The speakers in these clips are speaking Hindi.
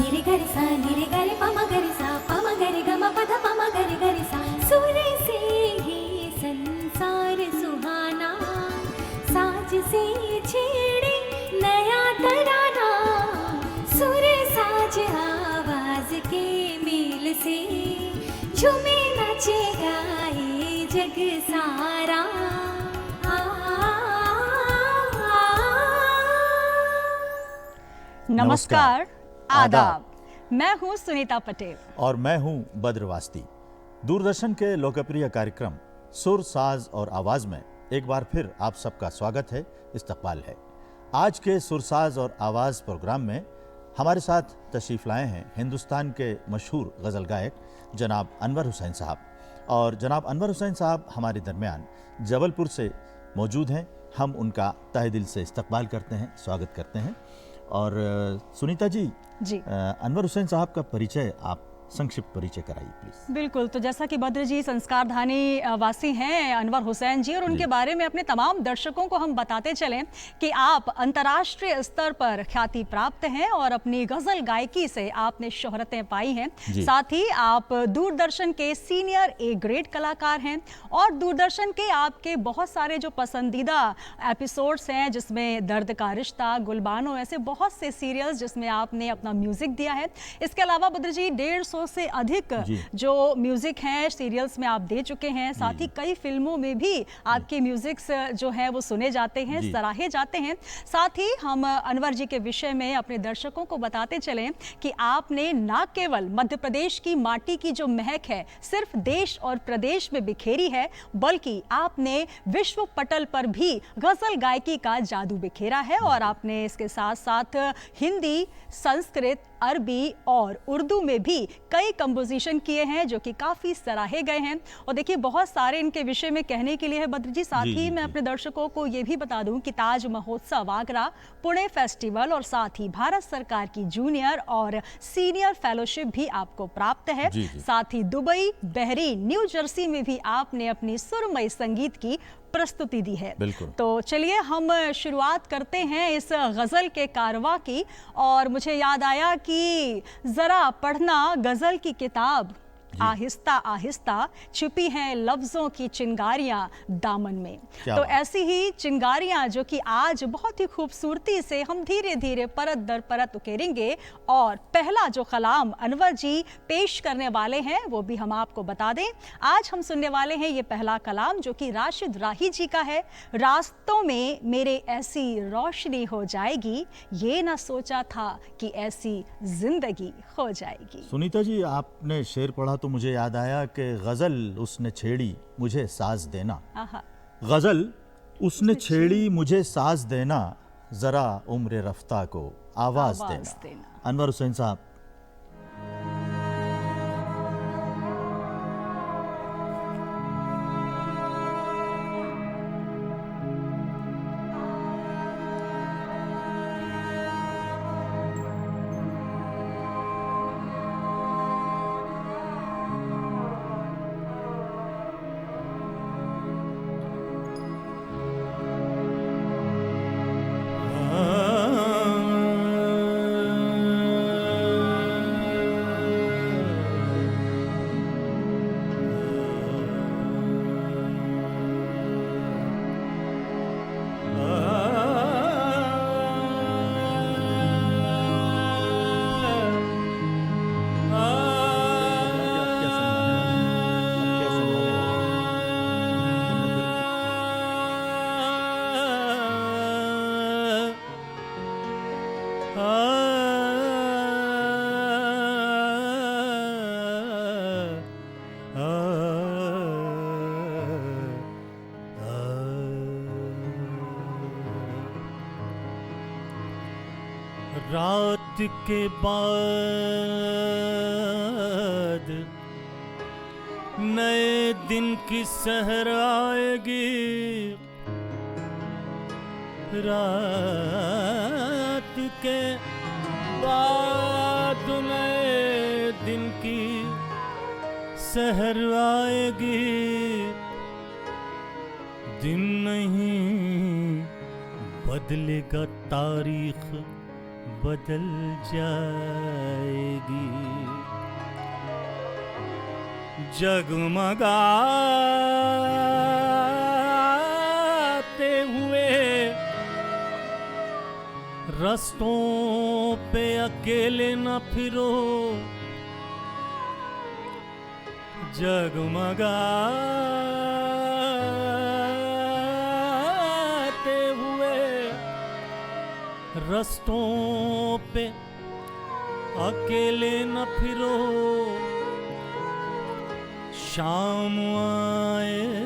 निरे गरे सा निरे गरे पमा गरे सा पमा गरे गमा पधा पमा गरे गरे सा सुर से ही संसार सुहाना साज से छेड़े नया तराना सुर साज आवाज के मेल से झूमे नाचे गाए जग सारा। नमस्कार, आदाब। मैं हूं सुनीता पटेल और मैं हूं बद्रवास्ती। दूरदर्शन के लोकप्रिय कार्यक्रम सुर साज और आवाज में एक बार फिर आप सबका स्वागत है, इस्तकबाल है। आज के सुर साज और आवाज प्रोग्राम में हमारे साथ तशरीफ लाए हैं हिंदुस्तान के मशहूर गज़ल गायक जनाब अनवर हुसैन साहब। और जनाब अनवर हुसैन साहब हमारे दरमियान जबलपुर से मौजूद हैं। हम उनका तहे दिल से इस्तकबाल करते हैं, स्वागत करते हैं। और सुनीता जी, अनवर हुसैन साहब का परिचय आप संक्षिप्त परिचय कराइए प्लीज। बिल्कुल, तो जैसा कि बद्र जी संस्कारधानी वासी हैं अनवर हुसैन जी, और उनके बारे में अपने तमाम दर्शकों को हम बताते चलें कि आप अंतर्राष्ट्रीय स्तर पर ख्याति प्राप्त हैं और अपनी गज़ल गायकी से आपने शोहरतें पाई हैं। साथ ही आप दूरदर्शन के सीनियर ए ग्रेड कलाकार हैं और दूरदर्शन के आपके बहुत सारे जो पसंदीदा एपिसोड्स हैं, जिसमें दर्द का रिश्ता, गुलबानो, ऐसे बहुत से सीरियल्स जिसमें आपने अपना म्यूजिक दिया है। इसके अलावा बद्र जी 150 से अधिक जो म्यूजिक हैं सीरियल्स में आप दे चुके हैं। साथ ही कई फिल्मों में भी आपके म्यूजिक्स जो है वो सुने जाते हैं, सराहे जाते हैं। साथ ही हम अनवर जी के विषय में अपने दर्शकों को बताते चलें कि आपने न केवल मध्य प्रदेश की माटी की जो महक है सिर्फ देश और प्रदेश में बिखेरी है, बल्कि आपने विश्व पटल पर भी गजल गायकी का जादू बिखेरा है। और आपने इसके साथ साथ हिंदी, संस्कृत, अरबी और उर्दू में भी कई कंपोजिशन किए हैं जो कि काफ़ी सराहे गए हैं। और देखिए, बहुत सारे इनके विषय में कहने के लिए है बद्र जी। साथ ही मैं अपने दर्शकों को ये भी बता दूं कि ताज महोत्सव आगरा, पुणे फेस्टिवल और साथ ही भारत सरकार की जूनियर और सीनियर फेलोशिप भी आपको प्राप्त है। साथ ही दुबई, बहरीन, न्यू जर्सी में भी आपने अपनी सुरमई संगीत की प्रस्तुति दी है। तो चलिए हम शुरुआत करते हैं इस गज़ल के कारवां की। और मुझे याद आया कि ज़रा पढ़ना गज़ल की किताब, आहिस्ता आहिस्ता छुपी हैं लफ्ज़ों की चिंगारियां दामन में। तो ऐसी ही चिंगारियां जो कि आज बहुत ही खूबसूरती से हम धीरे धीरे परत दर परत उकेरेंगे। और पहला जो कलाम अनवर जी पेश करने वाले हैं वो भी हम आपको बता दें। आज हम सुनने वाले हैं ये पहला कलाम जो कि राशिद राही जी का है। रास्तों में मेरे ऐसी रोशनी हो जाएगी, ये ना सोचा था कि ऐसी जिंदगी हो जाएगी। सुनीता जी, आपने शेर पढ़ा तो मुझे याद आया कि गजल उसने छेड़ी मुझे साज देना। गजल उसने छेड़ी मुझे साज देना, जरा उम्र रफ्ता को आवाज देना। अनवर हुसैन साहब। रात के बाद नए दिन की सहर आएगी, रात के बाद नए दिन की सहर आएगी। दिन नहीं बदलेगा तारीख, बदल जाएगी। जगमगाते हुए रास्तों पे अकेले न फिरो, जगमगाते हुए रास्तों पे अकेले न फिरो, शाम आएगी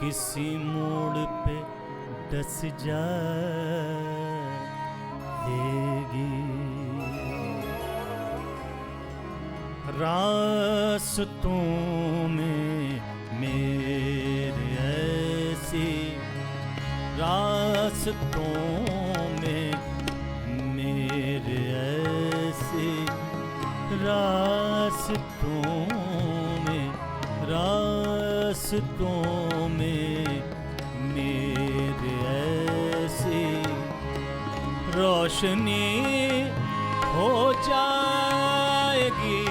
किसी मोड़ पे डस जाएगी। रास्तों में मेरे ऐसी, रास्तों में मेरे ऐसी, रास्तों में, रास्तों में मेरे ऐसी रोशनी हो जाएगी।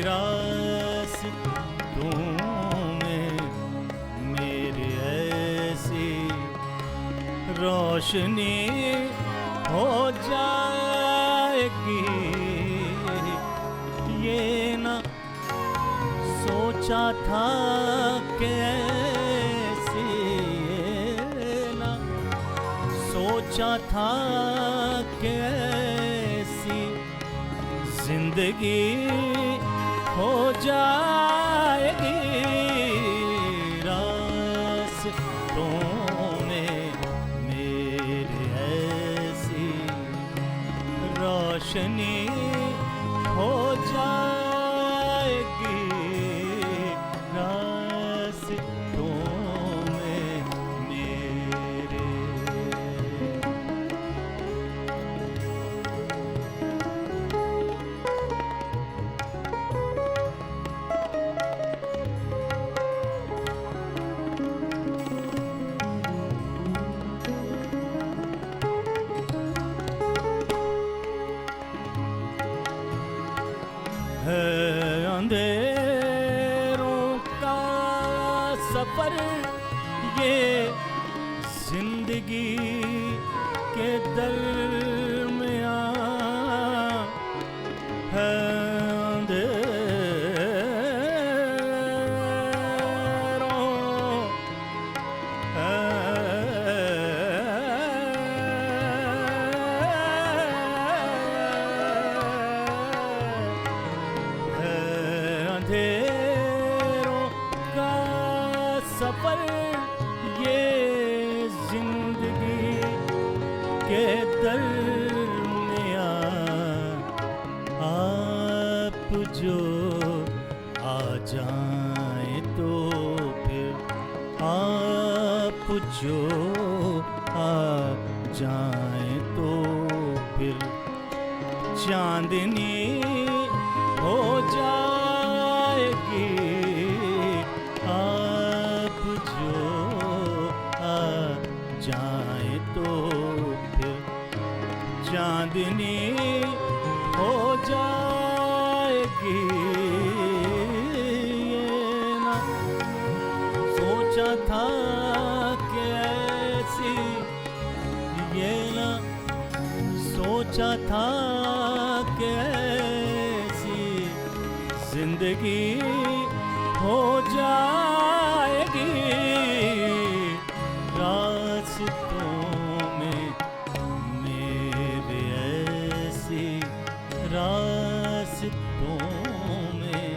रास्तों में मेरे ऐसी रोशनी हो जाएगी। ये ना सोचा था कि ऐसी, ये ना सोचा था कि ऐसी जिंदगी हो जाएगी। रास्तों में मेरे ऐसी रोशनी हो जाएगी। रास्तों में मेरे। है अंधेरों का सफर ये जिंदगी के दरमियां, है अंधेरों का सफर ये जिंदगी के दरमियां, आप जो आ जाए तो फिर, आप जो आ जाए तो फिर चांदनी हो जाएगी। आप जो आ जाए तो फिर चांदनी हो जाएगी। ये ना सोचा था कि ऐसी, ये ना सोचा था कि ऐसी जिंदगी हो जाएगी। रास्तों में मेरे ऐसी, रास्तों में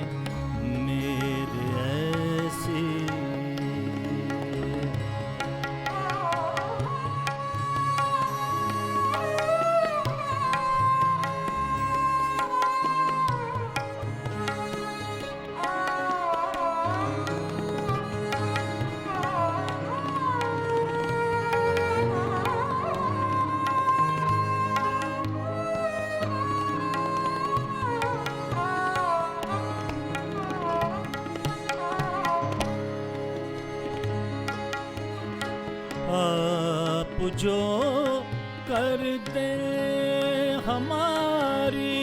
मेरे ऐसी। आप जो कर दे हमारी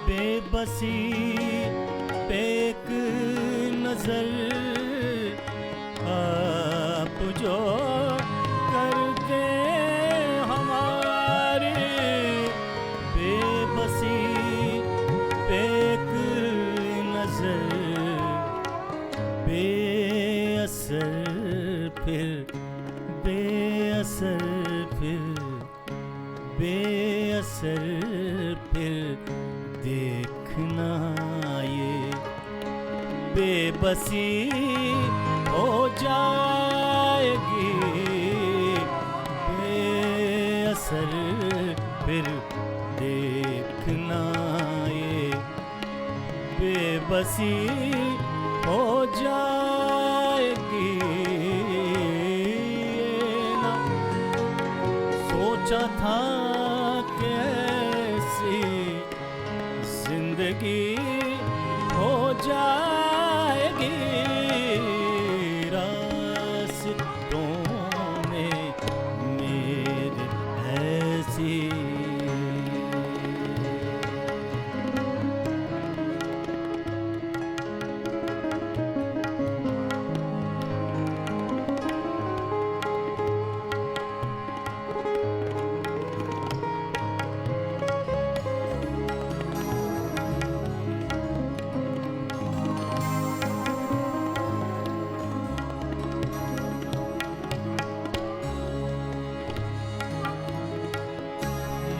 बेबसी पे एक नजर आप जो कर दे हमारी बेबसी पे एक नजर बेअसर फिर बेअसर फिर बेअसर फिर देखना ये बेबसी हो जाएगी बेअसर फिर देखना ये बेबसी हो जाएगी ना सोचा था कि ऐसी जिंदगी हो जाएगी रास्तों में मेरे ऐसी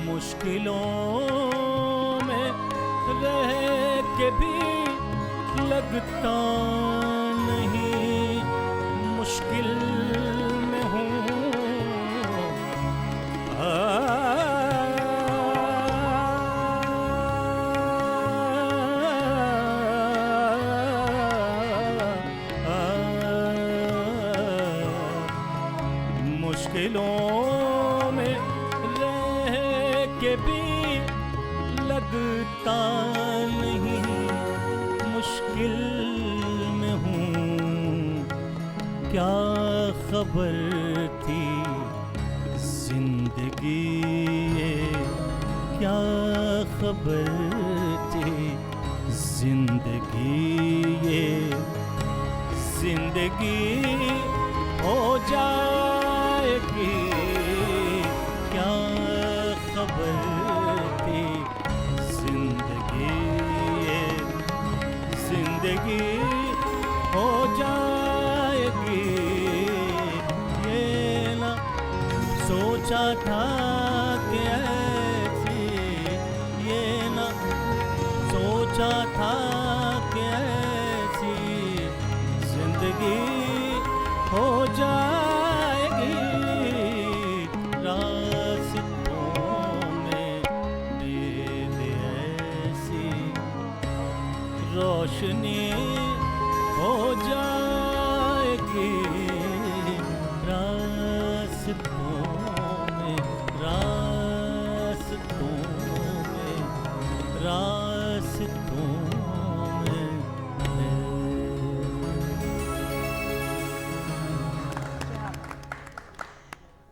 मुश्किलों में रह के भी लगता नहीं मुश्किल में हूँ मुश्किलों में रह के भी लगता नहीं मुश्किल में हूँ क्या खबर थी जिंदगी ये क्या खबर थी जिंदगी ये जिंदगी हो जाएगी क्या खबर थी जिंदगी ये जिंदगी हो जाएगी ये ना सोचा था कि ऐसी ये ना सोचा था कि ऐसी जिंदगी हो जाएगी रास्तों में मेरे ऐसी रोशनी हो जाएगी रास्तों में रास्तों में रास्तों में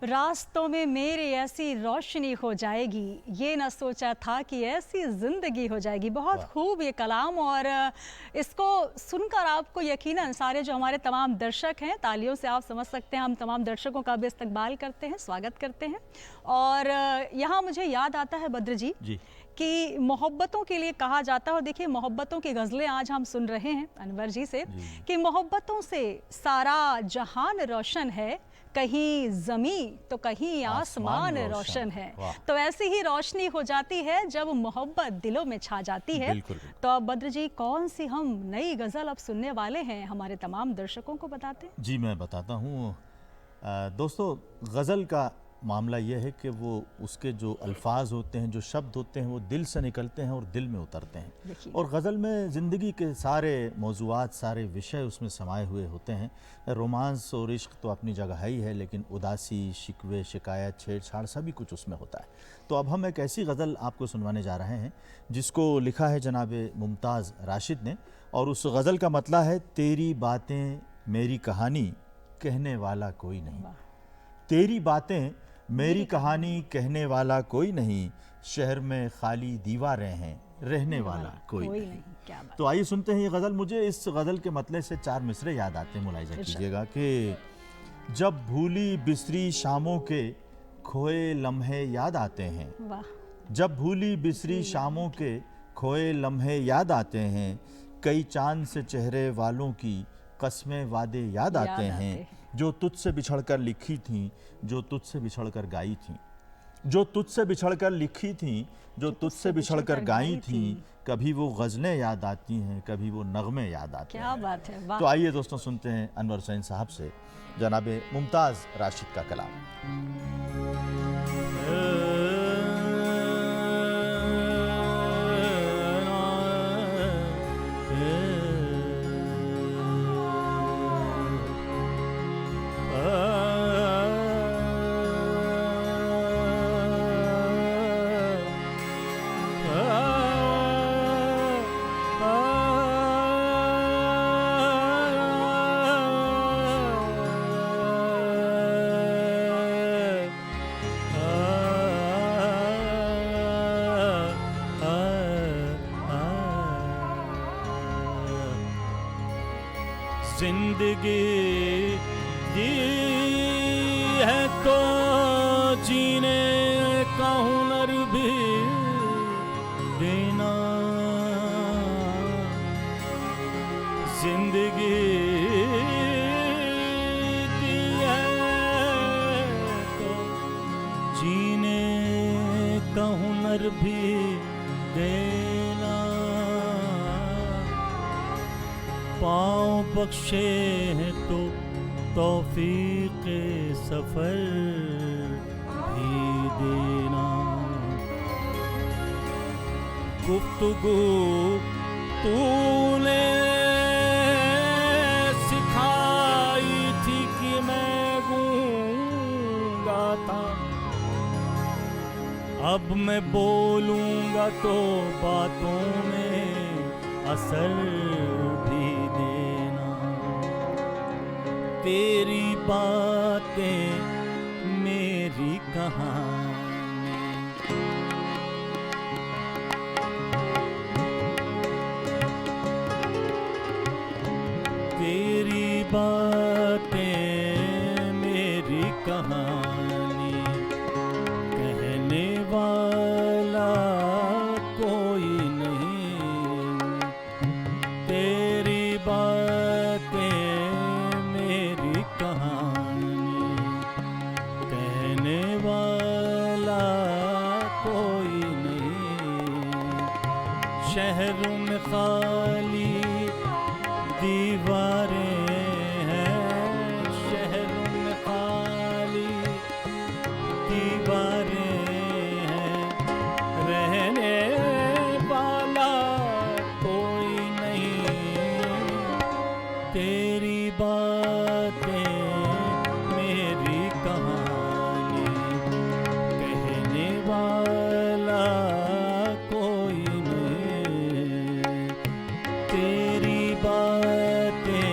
रास्तों में मेरी ऐसी रोशनी हो जाएगी ये न सोचा था कि ऐसी ज़िंदगी हो जाएगी। बहुत खूब ये कलाम, और इसको सुनकर आपको यकीनन सारे जो हमारे तमाम दर्शक हैं, तालियों से आप समझ सकते हैं हम तमाम दर्शकों का भी इस्तकबाल करते हैं, स्वागत करते हैं। और यहाँ मुझे याद आता है बद्र जी कि मोहब्बतों के लिए कहा जाता है, और देखिए मोहब्बतों की गज़लें आज हम सुन रहे हैं अनवर जी से कि मोहब्बतों से सारा जहान रोशन है, कहीं ज़मी तो कहीं आसमान रोशन है। तो ऐसी ही रोशनी हो जाती है जब मोहब्बत दिलों में छा जाती है। तो अब बद्र जी कौन सी हम नई गज़ल अब सुनने वाले हैं, हमारे तमाम दर्शकों को बताते हैं। जी मैं बताता हूँ दोस्तों, गज़ल का मामला यह है कि वो उसके जो अल्फाज होते हैं, जो शब्द होते हैं, वो दिल से निकलते हैं और दिल में उतरते हैं। और गज़ल में ज़िंदगी के सारे मौज़ूआत, सारे विषय उसमें समाये हुए होते हैं। रोमांस और इश्क तो अपनी जगह ही है, लेकिन उदासी, शिकवे, शिकायत, छेड़छाड़ सभी कुछ उसमें होता है। तो अब हम एक ऐसी गज़ल आपको सुनवाने जा रहे हैं जिसको लिखा है जनाब मुमताज़ राशिद ने, और उस गज़ल का मतलब है तेरी बातें मेरी कहानी, कहने वाला कोई नहीं। तेरी बातें मेरी कहानी कहने वाला कोई नहीं, शहर में खाली दीवारें हैं, रहने वाला कोई नहीं। क्या बात। तो आइए सुनते हैं ये गज़ल। मुझे इस गज़ल के मतलब से 4 मिसरे याद आते हैं, मुलाहिजा कीजिएगा कि जब भूली बिसरी शामों के खोए लम्हे याद आते हैं, वाह। जब भूली बिसरी शामों के खोए लम्हे याद आते हैं, कई चांद से चेहरे वालों की कस्में वादे याद आते हैं, जो तुझसे बिछड़कर लिखी थी, जो तुझसे बिछड़कर गाई थी, जो तुझसे बिछड़कर लिखी थी, जो तुझसे बिछड़कर गाई थी, कभी वो गज़लें याद आती हैं, कभी वो नगमे याद आते क्या हैं। बात है, वाह। तो आइए दोस्तों सुनते हैं अनवर हुसैन साहब से जनाब मुमताज़ राशिद का कलाम। जिंदगी जी है तो जीने का हुनर भी देना, जिंदगी दी है तो जीने का हुनर भी देना, पाँव बख्शे हैं तो तौफीक सफर भी देना, गुफ्तगू तूने सिखाई थी कि मैं गूंगा था, अब मैं बोलूंगा तो बातों में असर भी देना, तेरी बातें मेरी कहानी, तेरी बातें मेरी कहानी, कहने वाला कोई नहीं, तेरी बातें मेरी कहानी, कहने वाला कोई नहीं, शहरों में खाली दीवारें हैं, शहरों में खाली दीवारें हैं, रहने वाला कोई नहीं, तेरी बातें मेरी कहानी, कहने वाला कोई नहीं, तेरी बातें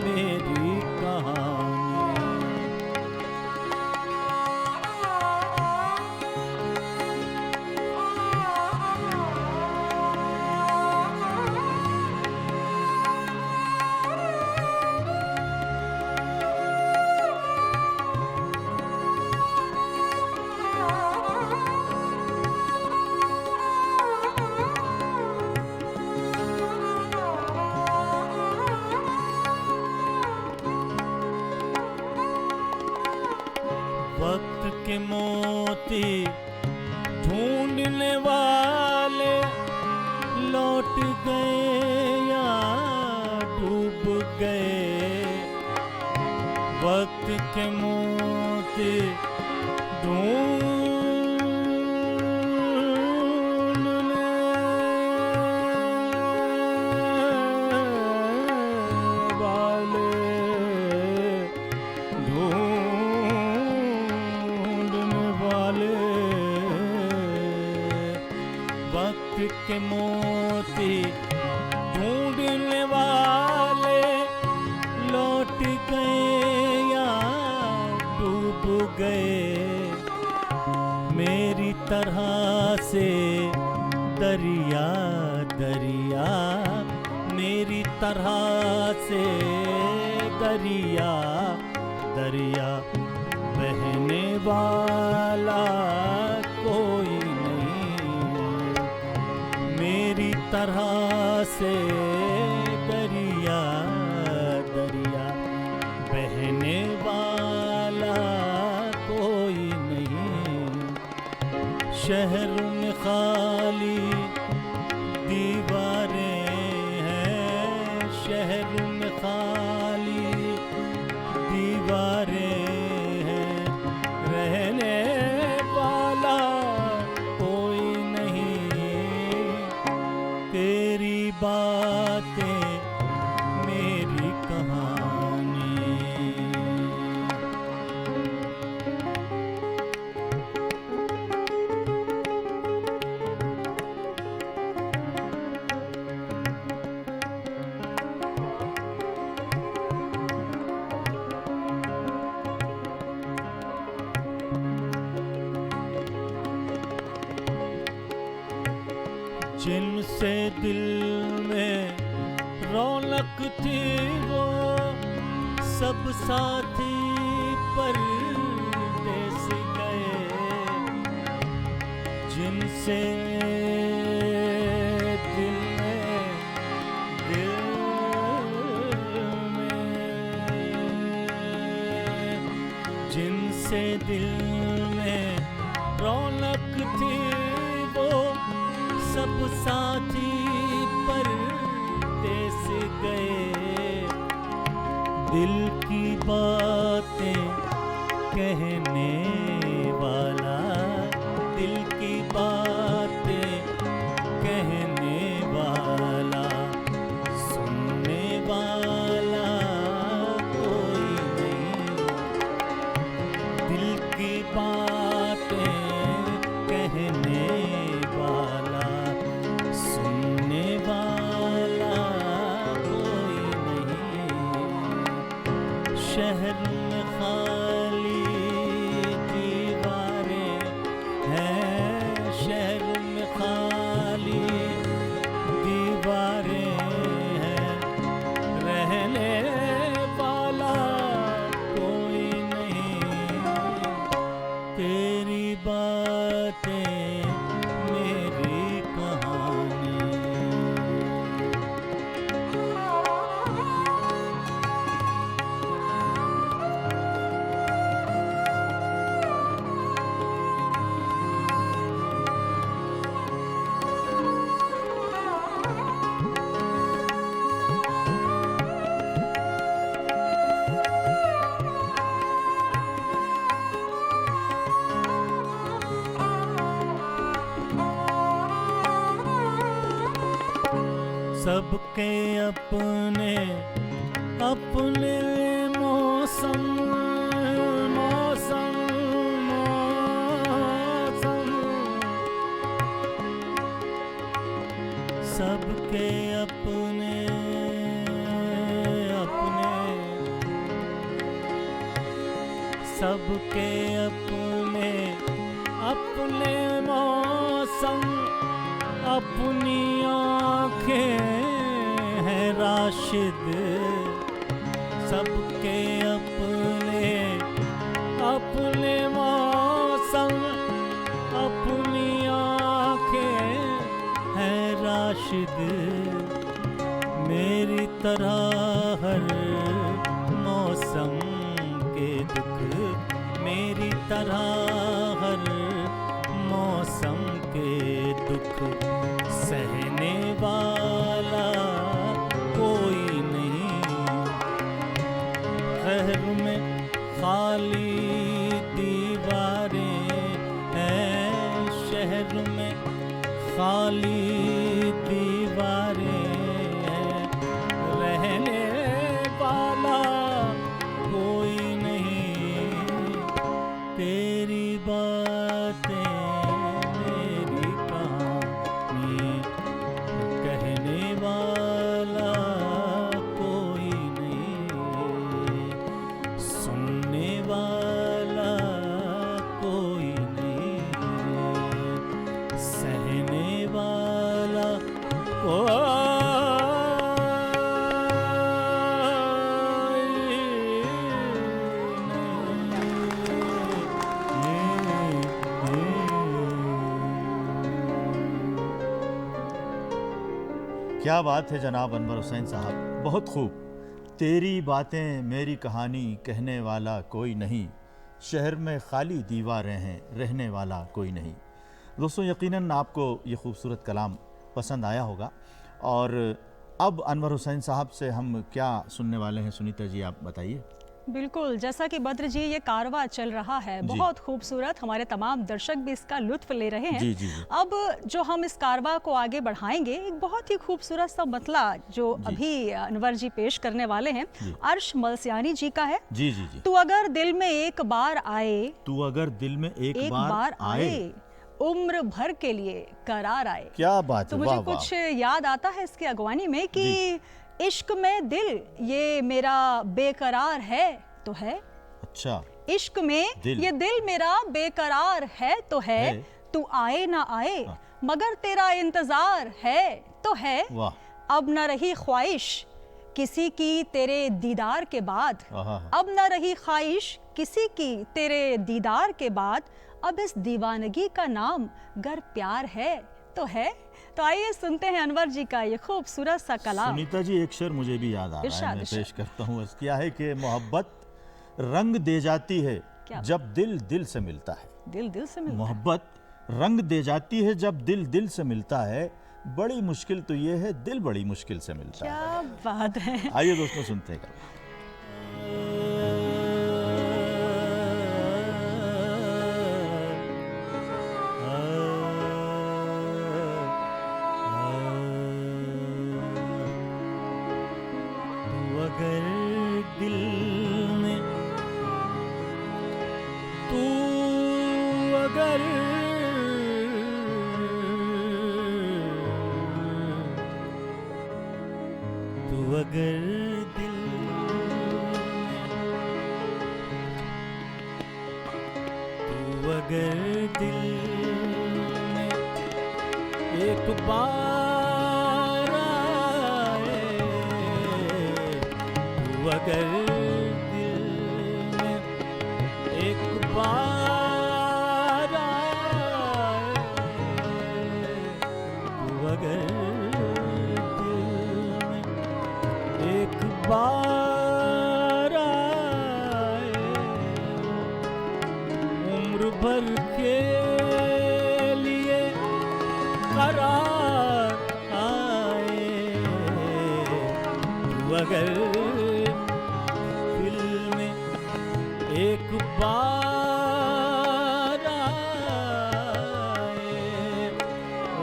मेरी कहानी। वक्त के मोती ढूंढने वाले लौट गए या डूब गए, वक्त के मोती ढूंढने वाले वक्त के मोती ढूंढने वाले लौट गए या डूब गए, दरिया दरिया मेरी तरह से दरिया दरिया बहने वाला कोई नहीं मेरी तरह से दरिया दरिया बहने वाला कोई नहीं शहर में खाली दीवारें हैं शहर में खाली दीवारें हैं रहने वाला कोई नहीं तेरी बातें मेरी कहानी जिनसे दिल में रौनक थी वो सब साथी परदेस गए जिनसे दिल में जिनसे दिल में रौनक थी वो सब साथी परदेस गए दिल की बातें कहने वाला दिल की बातें कहने वाला सुनने वाला कोई नहीं दिल की बातें कहने वाला सुनने वाला कोई नहीं शहर में खाली दीवारें हैं शहर में खाली दीवारें हैं रहने वाला कोई नहीं तेरी बातें मेरी कहानी सबके अपने अपने मौसम मौसम मौसम सबके अपने अपने सबके अपने अपने मौसम अपनी आँखें हैं राशिद सबके अपने अपने मौसम अपनी आँखें हैं राशिद मेरी तरह हर मौसम के दुख मेरी तरह हर मौसम के दुख सहने वाला कोई नहीं शहर में खाली दीवारें हैं शहर में खाली दीवारें हैं रहने वाला कोई नहीं तेरी बातें मेरी कहानी कहने वाला कोई नहीं सुनने वाला कोई नहीं सहने वाला क्या बात है जनाब अनवर हुसैन साहब, बहुत खूब। तेरी बातें मेरी कहानी कहने वाला कोई नहीं, शहर में खाली दीवारें हैं रहने वाला कोई नहीं। दोस्तों यकीनन आपको ये खूबसूरत कलाम पसंद आया होगा। और अब अनवर हुसैन साहब से हम क्या सुनने वाले हैं, सुनीता जी आप बताइए। बिल्कुल, जैसा कि बद्र जी ये कारवा चल रहा है, बहुत खूबसूरत, हमारे तमाम दर्शक भी इसका लुत्फ ले रहे हैं। जी, जी, जी। अब जो हम इस कारवा को आगे बढ़ाएंगे, एक बहुत ही खूबसूरत सा मतला जो अभी अनवर जी पेश करने वाले हैं, अर्श मलसियानी जी का है। जी जी जी। तू अगर दिल में एक बार आए, तू अगर दिल में एक बार आए, उम्र भर के लिए करार आए। क्या बात तो है, मुझे वाह, कुछ याद आता है इसकी अगवानी में कि इश्क में दिल ये मेरा बेकरार है तो है। अच्छा, इश्क में ये दिल मेरा बेकरार है तो है। तू आए ना आए मगर तेरा इंतजार है तो है। वाह। अब न रही ख्वाहिश किसी की तेरे दीदार के बाद, अब न रही ख्वाहिश किसी की तेरे दीदार के बाद, अब इस दीवानगी का नाम गर प्यार है तो है। तो आइए सुनते हैं अनवर जी का ये खूबसूरत सा कलाम। सुनीता जी एक शेर मुझे भी याद आ रहा है, मैं पेश करता हूँ। क्या है कि मोहब्बत रंग दे जाती है जब दिल दिल से मिलता है। दिल दिल से मिलता मोहब्बत रंग दे जाती है जब दिल दिल से मिलता है। बड़ी मुश्किल तो ये है दिल बड़ी मुश्किल से मिलता है। क्या बात है। आइए दोस्तों सुनते हैं। अगर दिल में एक बार आए, तू अगर दिल में एक बार आए, तू अगर दिल में एक बार आए, उम्र भर के लिए करार आए, तू अगर दिल में एक बार आए,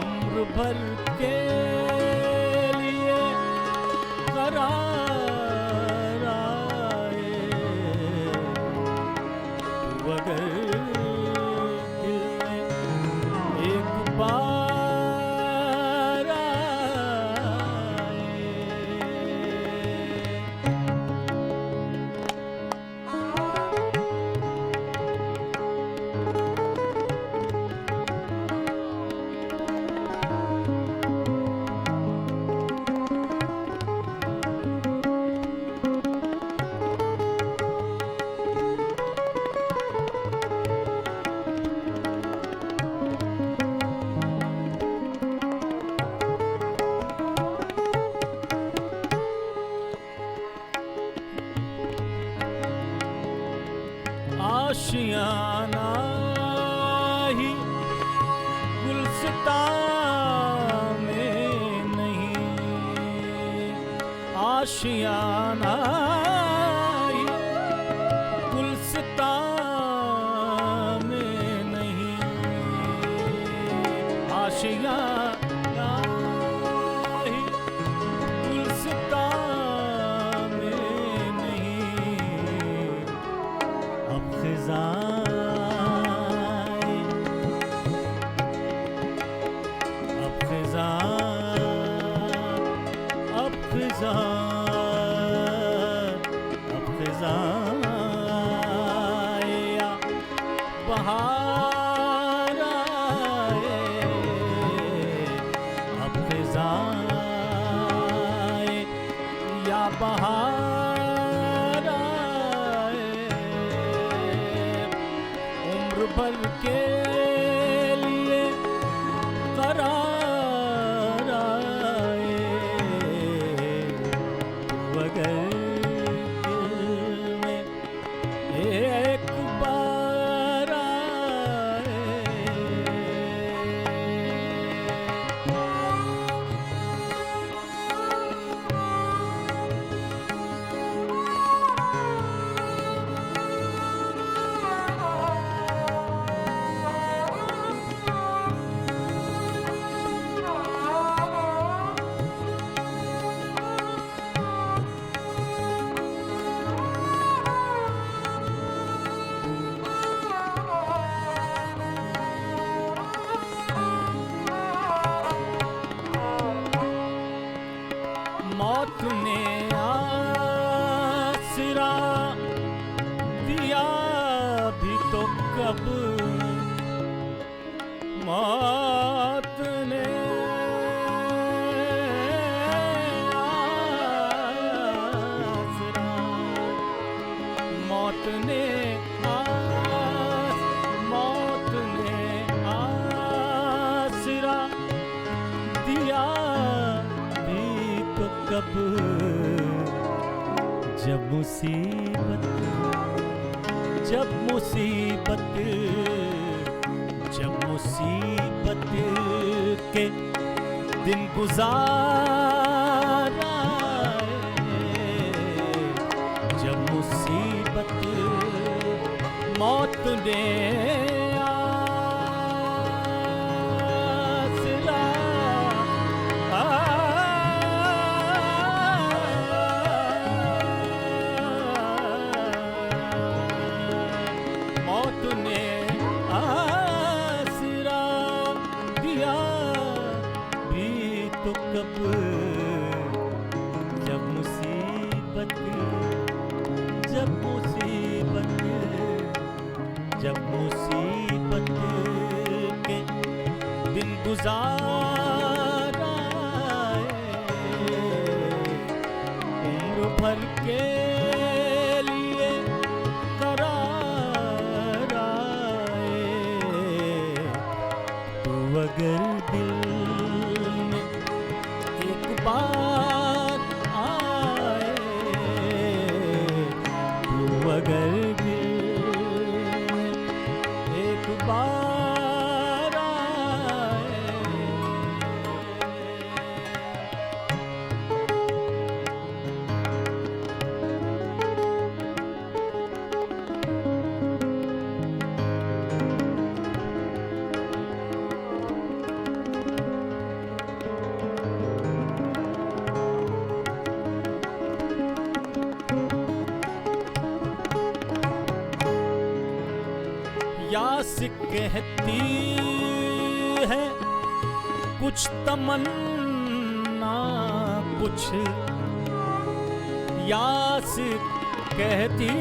उम्र भर के लिए करार आए, तू अगर आशियाना ही गुलस्तां में नहीं, आशियाना ही गुलस्तां में नहीं, आशियाना ही गुलस्तां में नहीं, अब खिज़ाएं, अब खिज़ाएं, अब खिज़ाएं, अब खिज़ाएं या बहार आए, अब खिज़ाएं या बहार आए, उम्र भर के लिए करार आए, मौत ने आसरा, मौत ने आसरा दिया भी तो कब, जब मुसीबत के दिन गुजारा है, जब मुसीबत मौत ने आसरा, मौत ने आसरा दिया भी तो कब, जब मुसीबत के दिन गुजारा है, उम्र भर के लिए करार आए, तो अगर दिल में एक बार आए, तो अगर दिल में एक बार आए, यास कहती है कुछ तमन्ना कुछ, यास कहती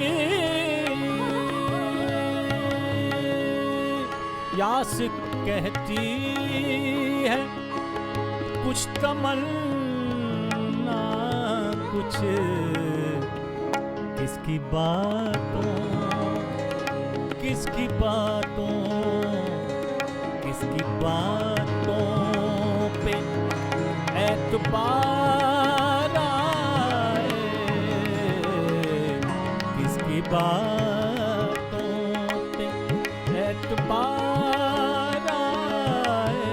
है कुछ तमन्ना कुछ, किसकी बातों पे एतबार आए, किसकी बातों पे एतबार आए,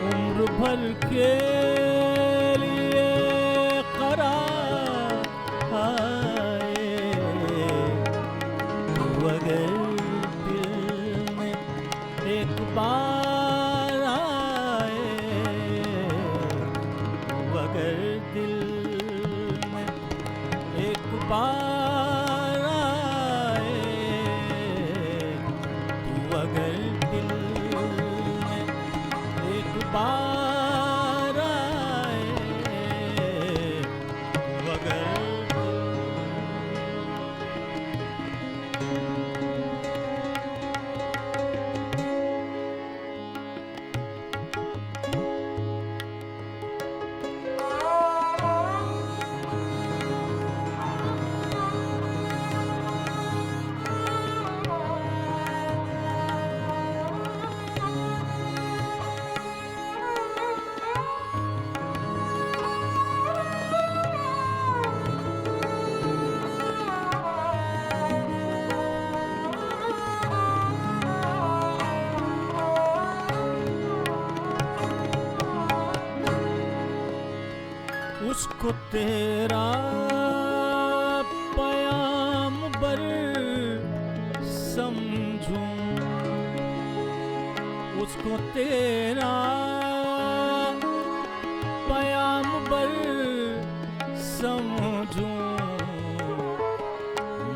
उम्र भर के लिए करार आए, तो अगर दिल में एक बार आए, तो अगर दिल में एक बार आए, तो अगर दिल में एक बार आए, तो अगर उसको तेरा पयामबर समझूं, उसको तेरा पयामबर समझूं,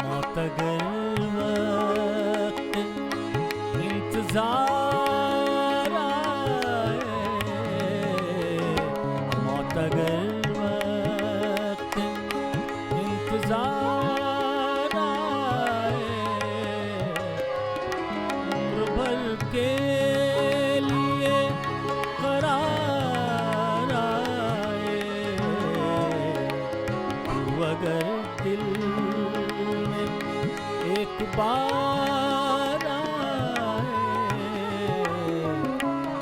मौत अगर वक्त इंतजार आए, मौत अगर इंतजार आए, उम्र भर के लिए करार आए, तू अगर दिल में एक बार आए,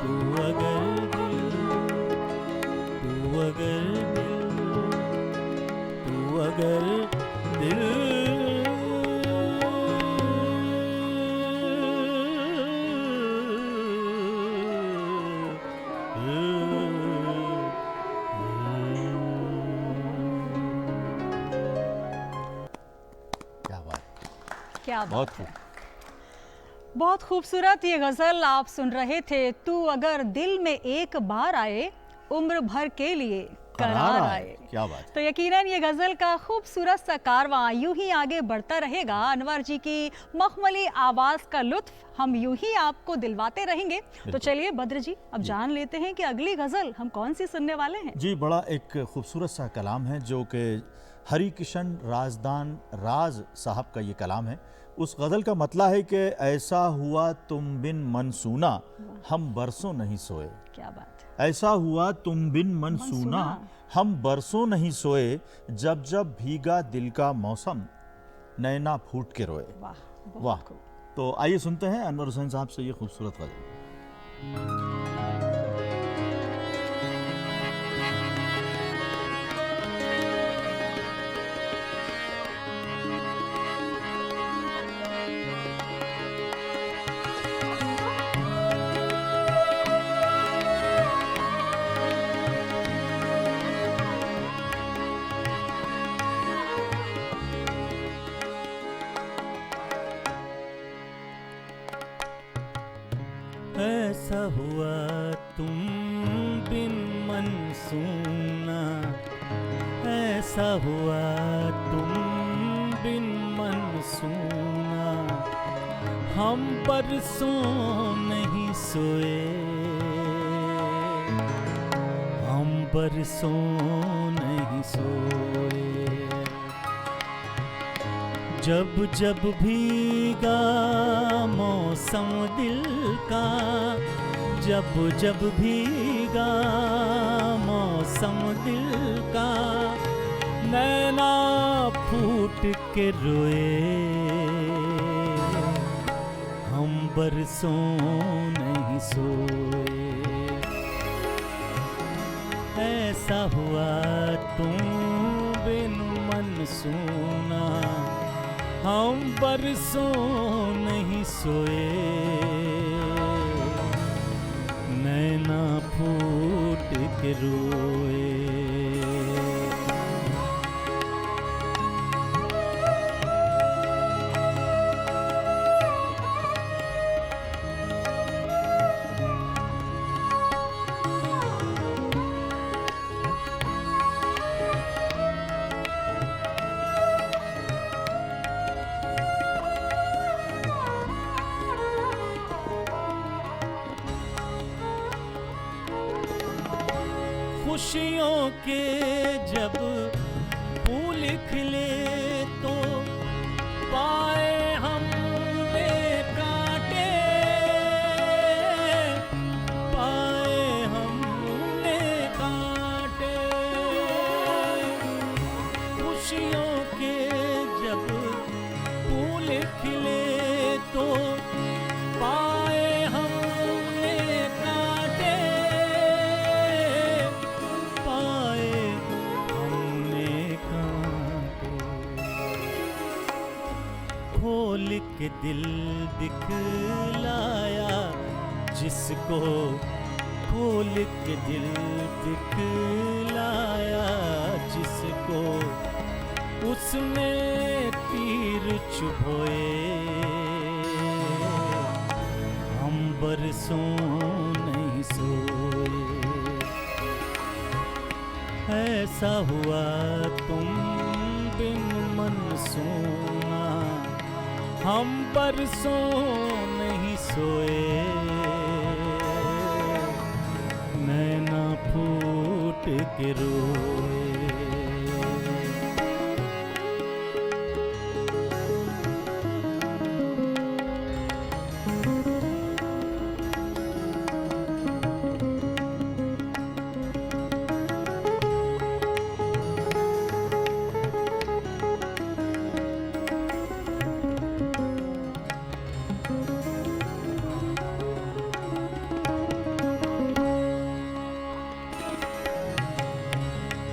तू अगर दिल, तू अगर दिल, तू अगर दिल क्या बात, क्या बहुत बात है। खूब। बहुत खूबसूरत ये गजल आप सुन रहे थे। तू अगर दिल में एक बार आए, उम्र भर के लिए करार आए। क्या बात है। तो यकीनन ये गजल का खूबसूरत सा कारवां यूं ही आगे बढ़ता रहेगा। अनवर जी की मखमली आवाज का लुत्फ हम यूं ही आपको दिलवाते रहेंगे। तो बिल्कुल। चलिए बद्र जी, अब जान लेते हैं कि अगली गजल हम कौन सी सुनने वाले हैं। जी, बड़ा एक खूबसूरत सा कलाम है जो कि हरी किशन राजदान राज साहब का ये कलाम है। उस गज़ल का मतला है कि ऐसा हुआ तुम बिन मनसूना हम बरसों नहीं सोए। क्या बात है। ऐसा हुआ तुम बिन मनसूना हम बरसों नहीं सोए, जब जब भीगा दिल का मौसम नैना फूट के रोए। वाह, बहुत वाह। खूब। तो आइए सुनते हैं अनवर हुसैन साहब से ये खूबसूरत गज़ल। ऐसा हुआ तुम बिन मनसूना, ऐसा हुआ तुम बिन मनसूना हम बरसों नहीं सोए, हम बरसों नहीं सोए। जब जब भीगा मौसम दिल का, जब जब भीगा मौसम दिल का नैना फूट के रोए, हम बरसों नहीं सोए। ऐसा हुआ तुम बिन मनसूना हम बरसों नहीं सोए, नैना फूट के रोए। खुशियों के जब फूल खिले तो पाए हमने कांटे, पाए हमने कांटे। खुशियों के जब फूल खिले तो पाए हमने कांटे, पाए हमने कांटे। खोल के दिल दिखलाया जिसको, खोल के दिल दिखलाया जिसको, उसने तीर चुभोए, हम बरसों नहीं सोए। ऐसा हुआ तुम बिन मनसूना हम बरसों नहीं सोए, नैना फूट के रोए।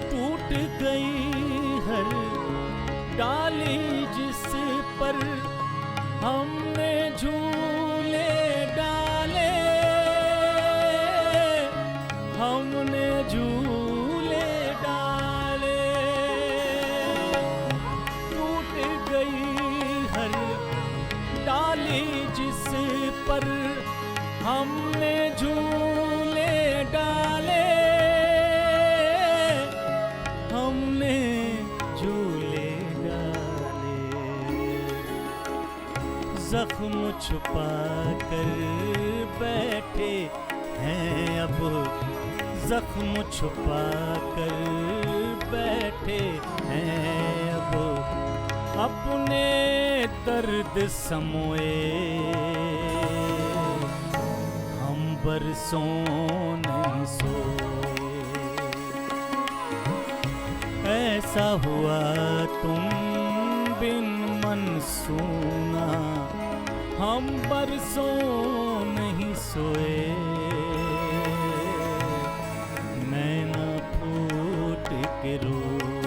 टूट गई हर डाली जिस पर हमने झूले डाले, हमने झूले डाले। टूट गई हर डाली जिस पर हमने झूले डाले, हमने झूले डाले। जख्म छुपा कर बैठे हैं अब, जख्म छुपा कर बैठे हैं अब, अपने दर्द समोए हम बरसों नहीं सोए। ऐसा हुआ तुम बिन मन सूना, हम बरसों नहीं सोए। नैना फूट के रोए।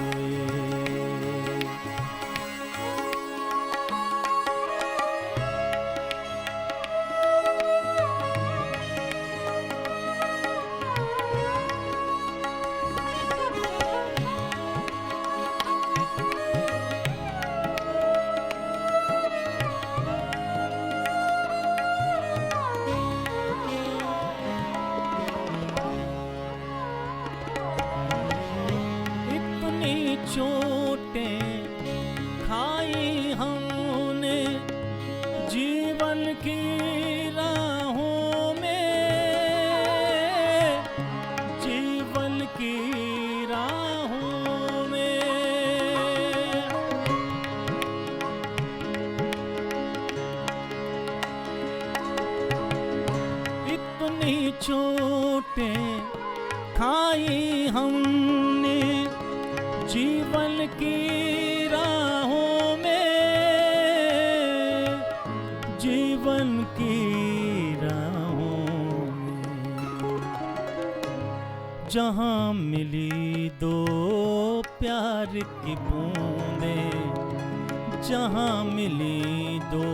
चोटें खाई हमने जीवन की राहों में, जीवन की राहों में। इतनी चोटें खाई हमने जीवन की राहों में, जीवन की राहों में। जहाँ मिली दो प्यार की बूंदें, जहाँ मिली दो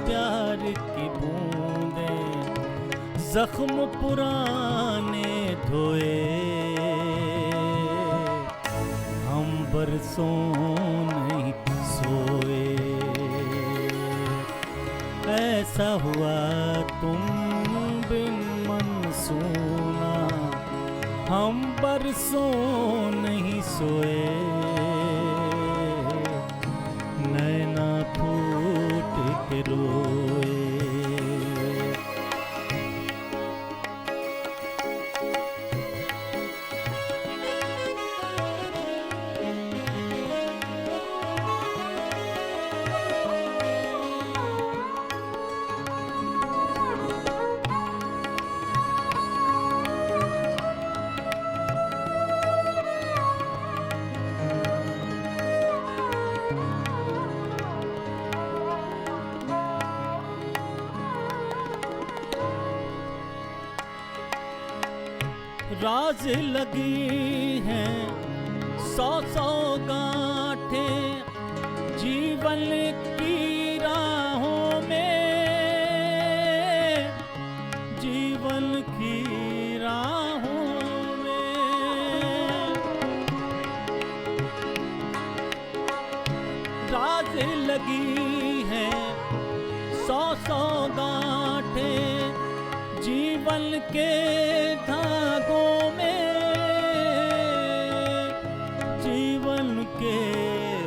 प्यार की बूंदें, जख्म पुराने धोए बरसों नहीं सोए। ऐसा हुआ तुम बिन मन सूना, हम बरसों नहीं सोए। नैना फूट के रोए। राज लगी हैं सौ सौ गांठें जीवन की राहों में, जीवन की राहों में। राज लगी हैं सौ सौ गांठें जीवन के धागों में, जीवन के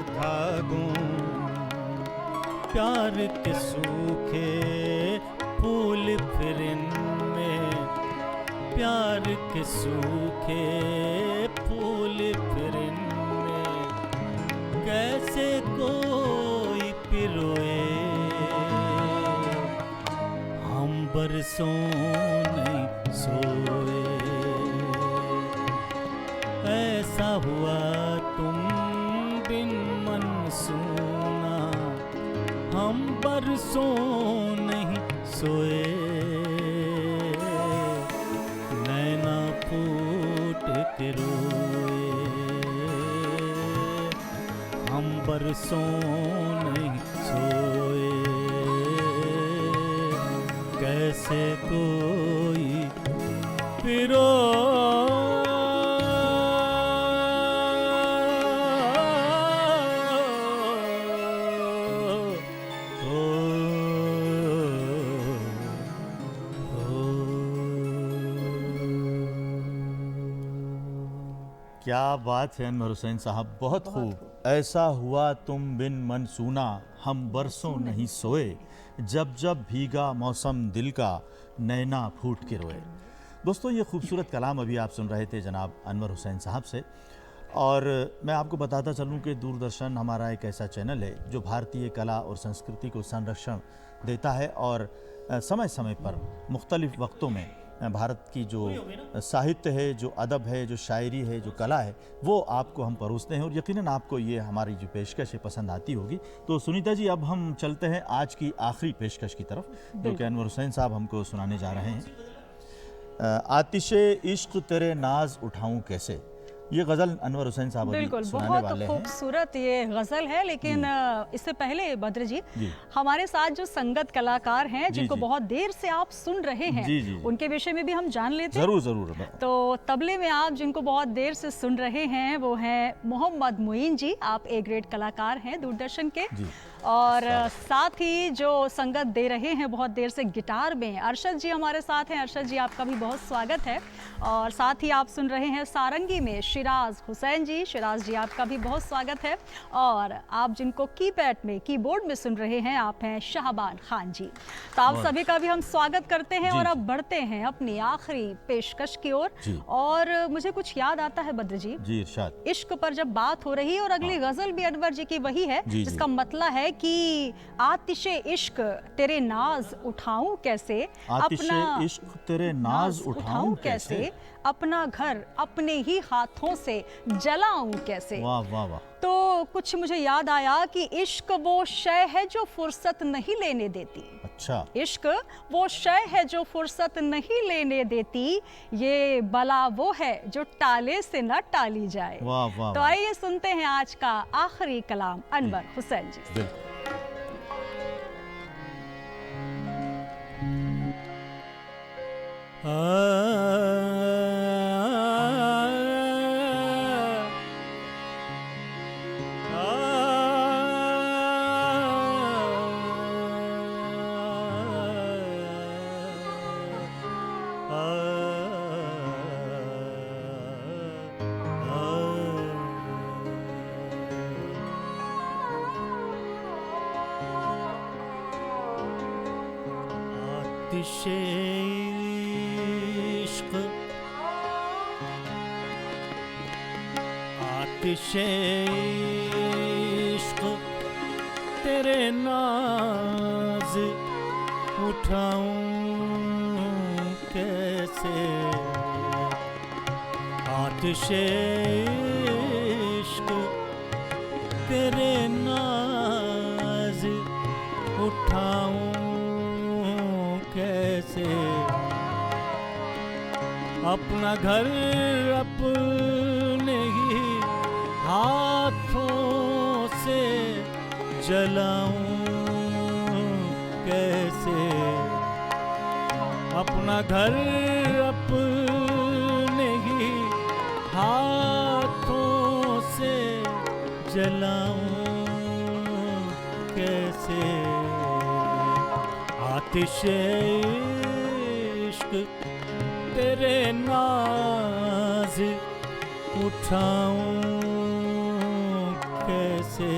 धागों। प्यार के सूखे फूल फिर इनमें, प्यार के सूखे फूल फिर इनमें, कैसे कोई पिरोए। हम बरसों नहीं सोए। ऐसा हुआ तुम बिन मन सूना, हम बरसों सोए, नैना फूट के रोए, हम बरसों नहीं सोए, कैसे कोई पिरो क्या बात है अनवर हुसैन साहब, बहुत खूब। ऐसा हुआ तुम बिन मन सूना, हम बरसों नहीं सोए, जब जब भीगा मौसम दिल का, नैना फूट के रोए। दोस्तों, ये खूबसूरत कलाम अभी आप सुन रहे थे जनाब अनवर हुसैन साहब से। और मैं आपको बताता चलूं कि दूरदर्शन हमारा एक ऐसा चैनल है जो भारतीय कला और संस्कृति को संरक्षण देता है और समय समय पर मुख्तलिफ़ वक्तों में भारत की जो साहित्य है, जो अदब है, जो शायरी है, जो कला है, वो आपको हम परोसते हैं और यकीनन आपको ये हमारी जो पेशकश है पसंद आती होगी। तो सुनीता जी, अब हम चलते हैं आज की आखिरी पेशकश की तरफ, जो कि अनवर हुसैन साहब हमको सुनाने जा रहे हैं। आतिशे इश्क तेरे नाज उठाऊं कैसे। ये गज़ल अनवर हुसैन साहब बिल्कुल सुनाने बहुत वाले हैं। खूबसूरत ये गज़ल है, लेकिन इससे पहले बद्र जी, हमारे साथ जो संगत कलाकार हैं जिनको बहुत देर से आप सुन रहे हैं, उनके विषय में भी हम जान लेते हैं। ज़रूर ज़रूर। तो तबले में आप जिनको बहुत देर से सुन रहे हैं वो हैं मोहम्मद मुईन जी। आप ए ग्रेड कलाकार हैं दूरदर्शन के। और साथ ही जो संगत दे रहे हैं बहुत देर से गिटार में, अरशद जी हमारे साथ हैं। अरशद जी, आपका भी बहुत स्वागत है। और साथ ही आप सुन रहे हैं सारंगी में शिराज हुसैन जी। शिराज जी, आपका भी बहुत स्वागत है। और आप जिनको कीपैड में, कीबोर्ड में सुन रहे हैं, आप हैं शाहबान खान जी। तो आप सभी का भी हम स्वागत करते हैं और अब बढ़ते हैं अपनी आखिरी पेशकश की ओर। और मुझे कुछ याद आता है बद्र जी, इरशाद। इश्क पर जब बात हो रही है, और अगली गजल भी अनवर जी की वही है जिसका मतलब है कि आतिशे इश्क तेरे नाज उठाऊं कैसे, आतिशे इश्क तेरे नाज उठाऊं कैसे, अपना घर अपने ही हाथों से जलाऊं कैसे। वाह वाह वाह। तो कुछ मुझे याद आया कि इश्क वो शय है जो फुर्सत नहीं लेने देती। अच्छा। इश्क वो शय है जो फुर्सत नहीं लेने देती, ये बला वो है जो टाले से न टाली जाए। वाह वाह। तो आइए सुनते हैं आज का आखिरी कलाम अनवर हुसैन जी से। आतिशे इश्क, आतिशे इश्क तेरे नाज उठाऊं कैसे, आतिशे इश्क तेरे नाज उठाऊं कैसे, अपना घर अपने ही हाथों से जलाऊं कैसे, अपना घर अपने ही हाथों से जलाऊं कैसे, आतिशे इश्क तेरे नाज उठाऊं कैसे।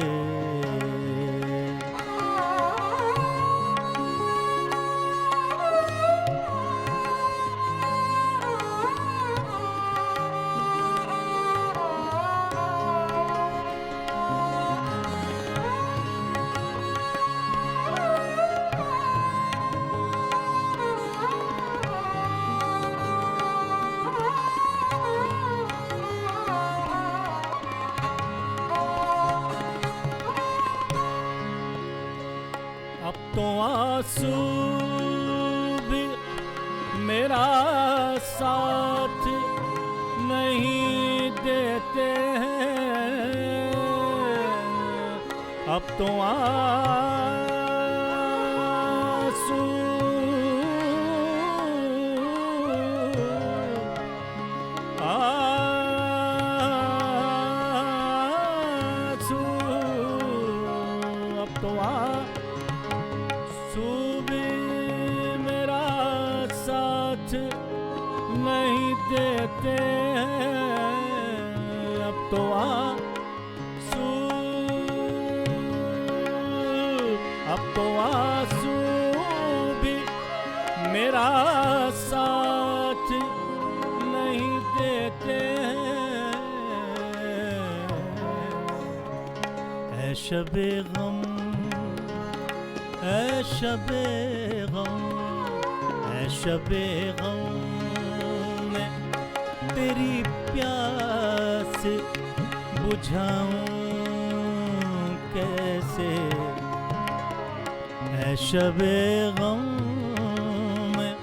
अब तो आंसू मेरा साथ नहीं देते हैं, अब तो आंसू अब तो आंसू भी मेरा साथ नहीं देते हैं, अब तो आंसू भी मेरा साथ नहीं देते हैं। ऐ शबे गम, ऐ शबे गम, ऐ शबे गम, मैं तेरी प्यास बुझाऊं कैसे। ऐ शबे गम, मैं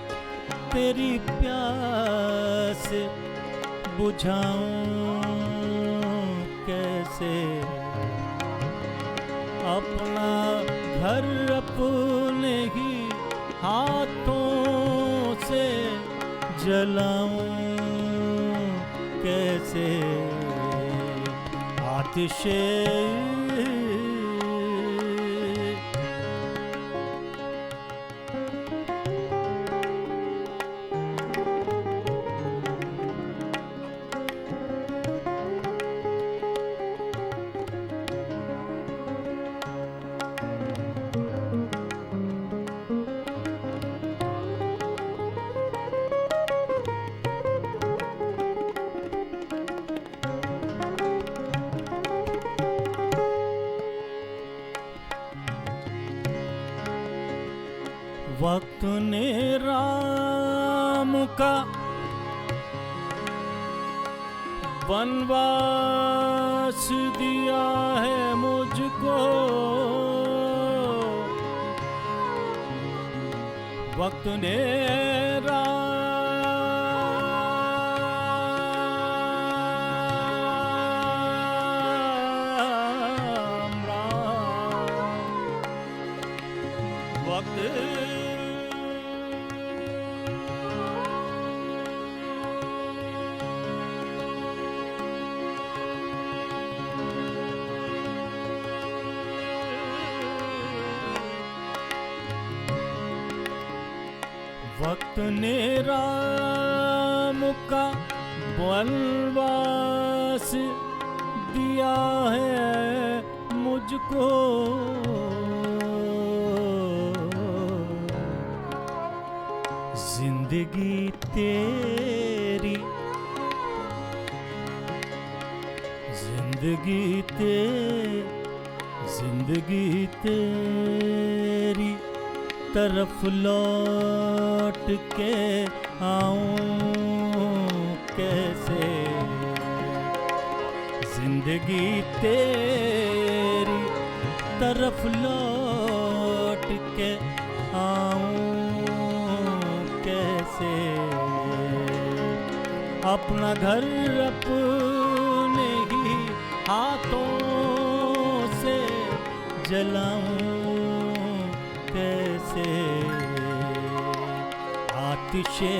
तेरी प्यास बुझाऊं कैसे। अपना घर अपने ही हाथों से जलाऊं कैसे। आतिशे वक्त ने राम का वनवास दिया है मुझको। वक्त ने वक्त ने राम का वनवास दिया है मुझको। जिंदगी तेरी, जिंदगी तेरी तरफ लौट के आऊं कैसे। जिंदगी तेरी तरफ लौट के आऊं कैसे। अपना घर अपने ही हाथों से जलाऊं कैसे। आतिशे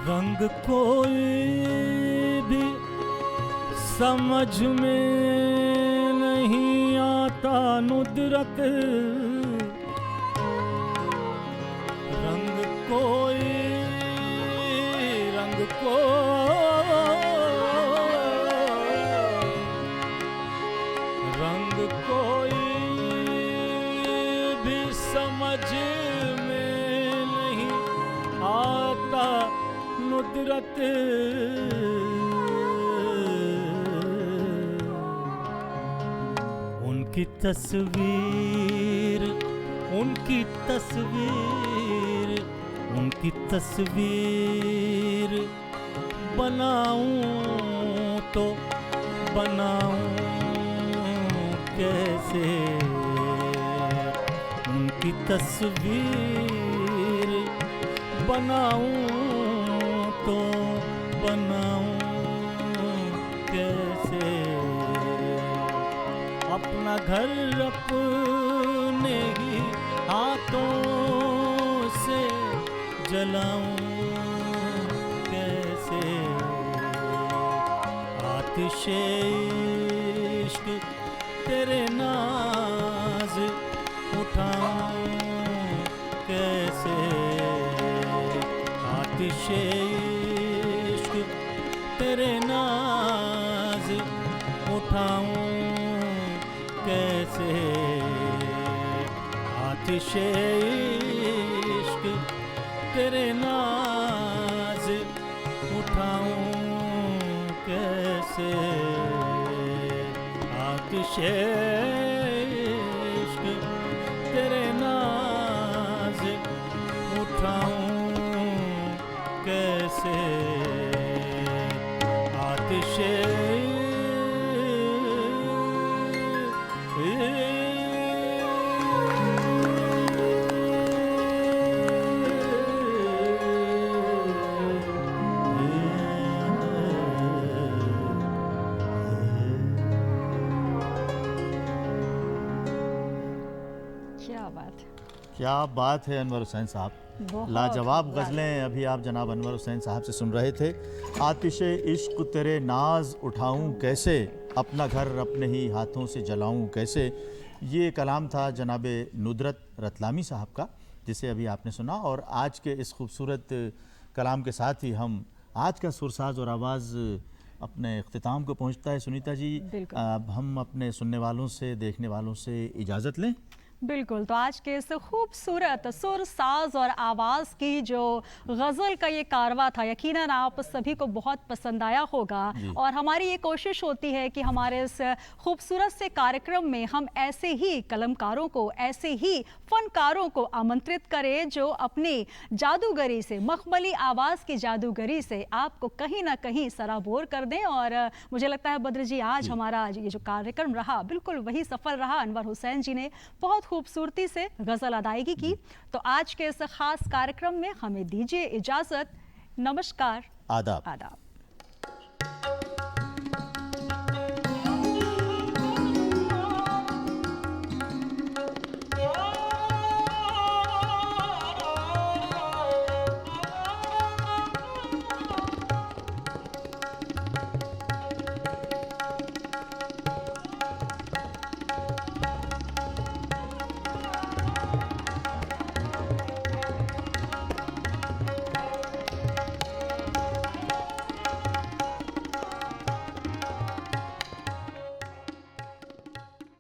रंग कोई भी समझ में नहीं आता नुदरत। रंग कोई भी समझ में नहीं आता नुदरत उनकी तस्वीर उनकी तस्वीर उनकी तस्वीर बनाऊं तो बनाऊं कैसे उनकी तस्वीर बनाऊं तो बनाऊं कैसे अपना घर अपने ही हाथों से जलाऊं कैसे आतिशे इश्क तेरे नाज उठाऊं कैसे आतिशे इश्क तेरे नाज उठाऊं कैसे आतिशे इश्क तेरे नाज उठाऊं कैसे आतिशे इश्क तेरे नाज उठाऊं कैसे आतिशे क्या बात है अनवर हुसैन साहब, लाजवाब गज़लें अभी आप जनाब अनवर हुसैन साहब से सुन रहे थे। आतिशे इश्क तेरे नाज उठाऊं कैसे, अपना घर अपने ही हाथों से जलाऊं कैसे। ये कलाम था जनाब नुदरत रतलामी साहब का, जिसे अभी आपने सुना। और आज के इस खूबसूरत कलाम के साथ ही हम आज का सुरसाज और आवाज़ अपने इख्तिताम को पहुंचता है। सुनीता जी, अब हम अपने सुनने वालों से, देखने वालों से इजाज़त लें। बिल्कुल, तो आज के इस खूबसूरत सुर साज और आवाज़ की जो गज़ल का ये कारवा था, यकीनन आप सभी को बहुत पसंद आया होगा। और हमारी ये कोशिश होती है कि हमारे इस खूबसूरत से कार्यक्रम में हम ऐसे ही कलमकारों को, ऐसे ही फ़नकारों को आमंत्रित करें जो अपनी जादूगरी से, मखमली आवाज़ की जादूगरी से आपको कहीं ना कहीं सराबोर कर दें। और मुझे लगता है बद्र जी, आज हमारा ये जो कार्यक्रम रहा बिल्कुल वही सफल रहा। अनवर हुसैन जी ने बहुत खूबसूरती से गज़ल अदायगी की। तो आज के इस खास कार्यक्रम में हमें दीजिए इजाज़त। नमस्कार, आदाब। आदाब।